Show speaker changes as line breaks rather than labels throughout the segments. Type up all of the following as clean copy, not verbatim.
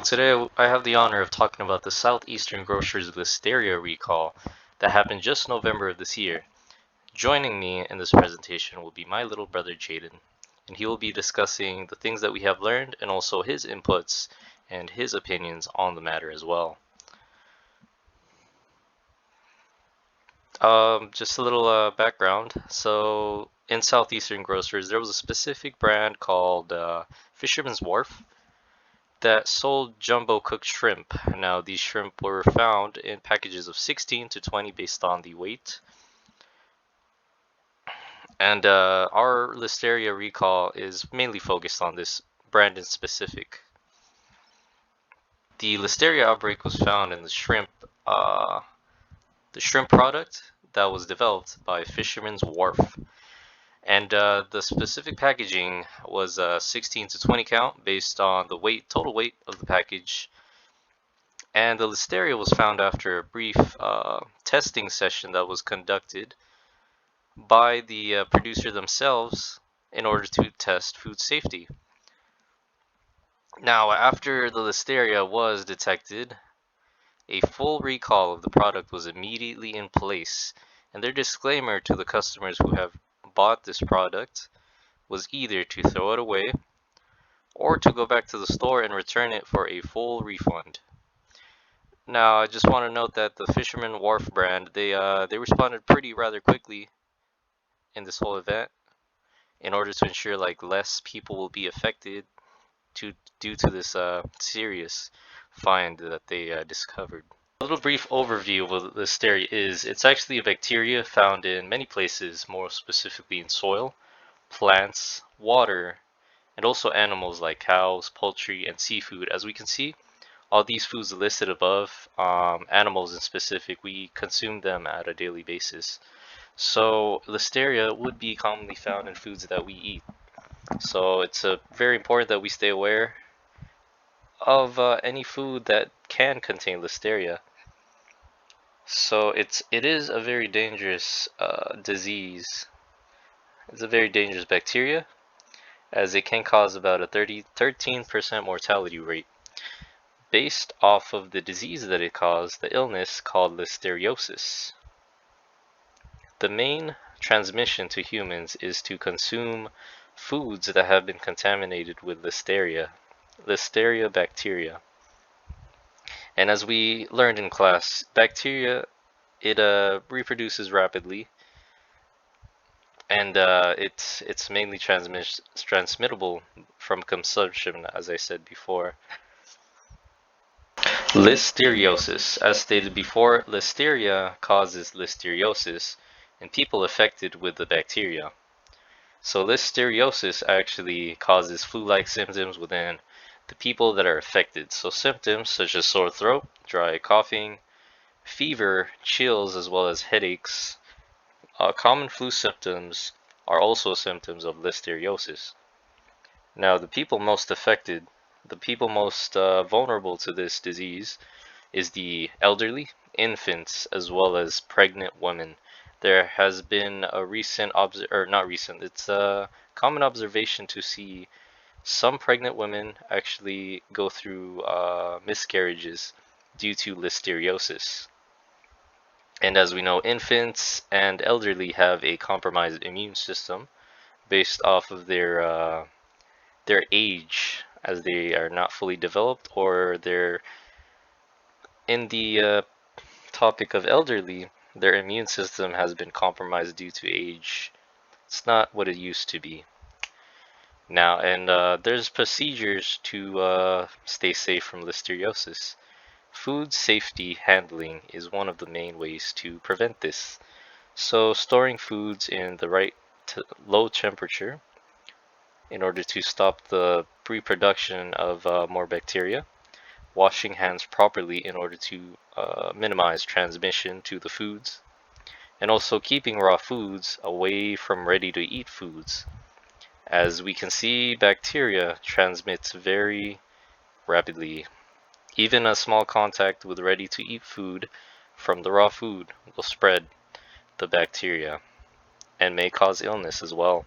Today I have the honor of talking about the Southeastern Grocers Listeria recall that happened just November of this year. Joining me in this presentation will be my little brother Jaden, and he will be discussing the things that we have learned and also his inputs and his opinions on the matter as well. Just a little background. So in Southeastern Grocers, there was a specific brand called Fisherman's Wharf that sold jumbo cooked shrimp. Now, these shrimp were found in packages of 16 to 20 based on the weight. And our Listeria recall is mainly focused on this brand in specific. The Listeria outbreak was found in the shrimp product that was developed by Fisherman's Wharf. And the specific packaging was 16 to 20 count based on the total weight of the package. And the listeria was found after a brief testing session that was conducted by the producer themselves in order to test food safety. Now, after the listeria was detected, a full recall of the product was immediately in place, and their disclaimer to the customers who have bought this product was either to throw it away or to go back to the store and return it for a full refund. Now, I just want to note that the Fisherman Wharf brand, they responded rather quickly in this whole event in order to ensure like less people will be affected due to this serious find that they discovered. A little brief overview of what listeria is. It's actually a bacteria found in many places, more specifically in soil, plants, water, and also animals like cows, poultry, and seafood. As we can see, all these foods listed above, animals in specific, we consume them at a daily basis. So listeria would be commonly found in foods that we eat. So it's very important that we stay aware of any food that can contain listeria. So it is a very dangerous disease. It's a very dangerous bacteria, as it can cause about a 13% mortality rate. Based off of the disease that it caused, the illness called listeriosis. The main transmission to humans is to consume foods that have been contaminated with listeria bacteria. And as we learned in class, bacteria, it reproduces rapidly, and it's mainly transmittable from consumption, as I said before. Listeriosis. As stated before, listeria causes listeriosis in people affected with the bacteria. So listeriosis actually causes flu-like symptoms within the people that are affected. So symptoms such as sore throat, dry coughing, fever, chills, as well as headaches. Common flu symptoms are also symptoms of listeriosis. Now, the people most affected, the people most vulnerable to this disease is the elderly, infants, as well as pregnant women. There has been a it's a common observation to see some pregnant women actually go through miscarriages due to listeriosis. And as we know, infants and elderly have a compromised immune system based off of their age, as they are not fully developed, or they're in the topic of elderly, their immune system has been compromised due to age. It's not what it used to be now, and there's procedures to stay safe from listeriosis. Food safety handling is one of the main ways to prevent this. So storing foods in the right low temperature in order to stop the reproduction of more bacteria, washing hands properly in order to minimize transmission to the foods, and also keeping raw foods away from ready-to-eat foods. As we can see, bacteria transmits very rapidly. Even a small contact with ready-to-eat food from the raw food will spread the bacteria and may cause illness as well.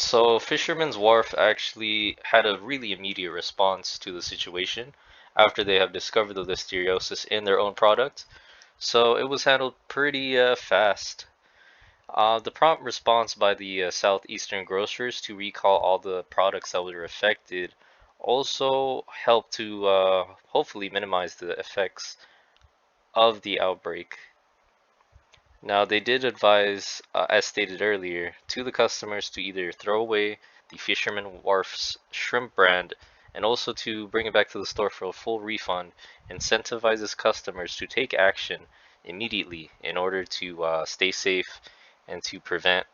So Fisherman's Wharf actually had a really immediate response to the situation after they have discovered the listeriosis in their own product. So it was handled pretty fast. The prompt response by the southeastern grocers to recall all the products that were affected also helped to hopefully minimize the effects of the outbreak. Now, they did advise, as stated earlier, to the customers to either throw away the Fisherman Wharf's shrimp brand and also to bring it back to the store for a full refund, incentivizes customers to take action immediately in order to stay safe and to prevent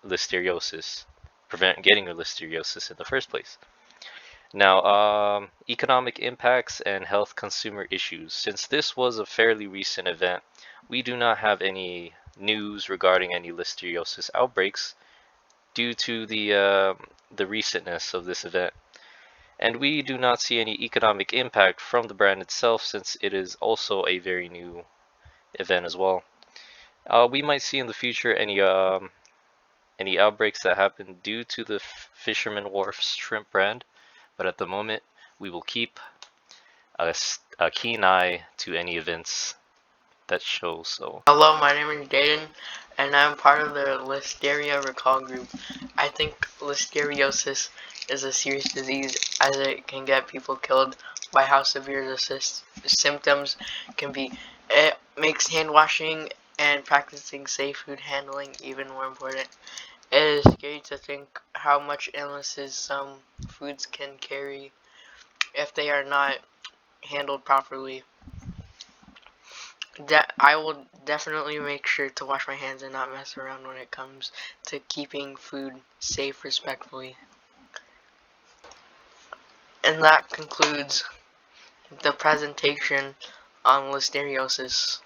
getting a listeriosis in the first place. Now, economic impacts and health consumer issues. Since this was a fairly recent event, we do not have any news regarding any listeriosis outbreaks due to the recentness of this event. And we do not see any economic impact from the brand itself since it is also a very new event as well. We might see in the future any outbreaks that happen due to the Fisherman Wharf's shrimp brand, but at the moment we will keep a keen eye to any events that show so.
Hello, my name is Jaden, and I'm part of the Listeria Recall Group. I think listeriosis is a serious disease as it can get people killed by how severe the symptoms can be. It makes hand washing and practicing safe food handling even more important. It is scary to think how much illnesses some foods can carry if they are not handled properly. I will definitely make sure to wash my hands and not mess around when it comes to keeping food safe respectfully. And that concludes the presentation on listeriosis.